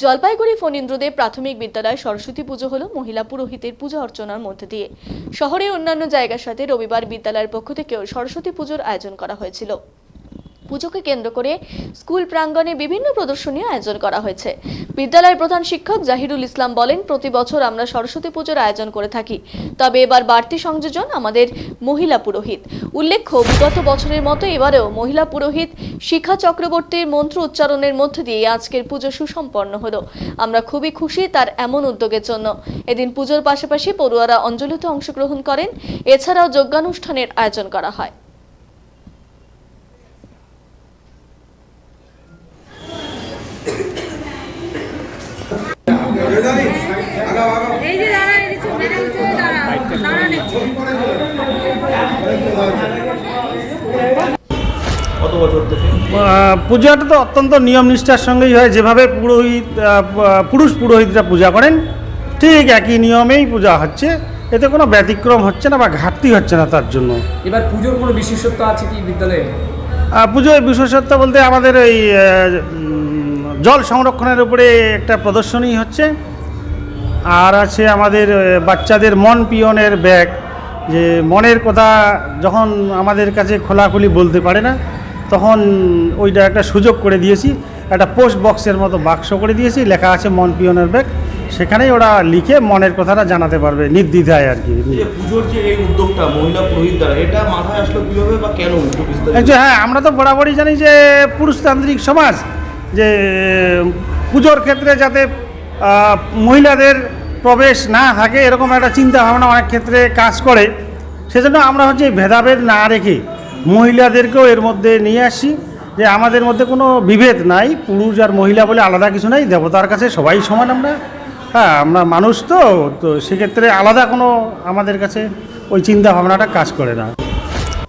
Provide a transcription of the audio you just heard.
জলপাইগুড়ি ফণীন্দ্রদেব প্রাথমিক বিদ্যালয় সরস্বতী পুজো হলো মহিলা পুরোহিতের পূজা অর্চনার মধ্যে দিয়ে। শহরে অন্যান্য জায়গার সাথে রবিবার বিদ্যালয়ের পক্ষ থেকেও সরস্বতী পুজোর আয়োজন করা হয়েছিল। পুজোকে কেন্দ্র করে স্কুল প্রাঙ্গণে বিভিন্ন প্রদর্শনীর আয়োজন করা হয়েছে। বিদ্যালয়ের প্রধান শিক্ষক জাহিরুল ইসলাম বলেন, প্রতি বছর আমরা সরস্বতী পুজোর আয়োজন করে থাকি, তবে এবার বাড়তি সংযোজন আমাদের মহিলা পুরোহিত। উল্লেখ্য, বিগত বছরের মতো এবারেও মহিলা পুরোহিত শিখা চক্রবর্তীর মন্ত্র উচ্চারণের মধ্য দিয়ে আজকের পুজো সুসম্পন্ন হলো। আমরা খুবই খুশি তার এমন উদ্যোগের জন্য। এদিন পুজোর পাশাপাশি পড়ুয়ারা অঞ্জলিতে অংশগ্রহণ করেন। এছাড়াও যজ্ঞানুষ্ঠানের আয়োজন করা হয়। পূজাটা তো অত্যন্ত নিয়ম নিষ্ঠার সঙ্গেই হয়। যেভাবে পুরুষ পুরোহিতরা পূজা করেন ঠিক একই নিয়মেই পূজা হচ্ছে। এতে কোনো ব্যতিক্রম হচ্ছে না বা ঘাটতি হচ্ছে না। তার জন্য এবার পুজোর কোনো বিশেষত্ব আছে কি বিদ্যালয়ে? পুজোর বিশেষত্ব বলতে আমাদের এই জল সংরক্ষণের উপরে একটা প্রদর্শনী হচ্ছে, আর আছে আমাদের বাচ্চাদের মন পিয়নের ব্যাগ। যে মনের কথা যখন আমাদের কাছে খোলাখুলি বলতে পারে না, তখন ওইটা একটা সুযোগ করে দিয়েছি। একটা পোস্ট বক্সের মতো বাক্স করে দিয়েছি, লেখা আছে মন পিয়নের ব্যাগ। সেখানেই ওরা লিখে মনের কথাটা জানাতে পারবে নির্দ্বিধায় আর কি। পুজোর যে এই উদ্যোগটা মহিলা পুরোহিত দ্বারা, এটা মাথায় আসলো কীভাবে বা কেন? হ্যাঁ, আমরা তো বরাবরই জানি যে পুরুষতান্ত্রিক সমাজ, যে পুজোর ক্ষেত্রে যাতে মহিলাদের প্রবেশ না থাকে এরকম একটা চিন্তা ভাবনা অনেক ক্ষেত্রে কাজ করে। সেজন্য আমরা ভেদাভেদ না রেখে মহিলাদেরকেও এর মধ্যে নিয়ে আসি, যে আমাদের মধ্যে কোনো বিভেদ নাই। পুরুষ আর মহিলা বলে আলাদা কিছু নাই। দেবতার কাছে সবাই সমান আমরা। হ্যাঁ, আমরা মানুষ তো সেক্ষেত্রে আলাদা কোনো আমাদের কাছে ওই চিন্তা ভাবনাটা কাজ করে না।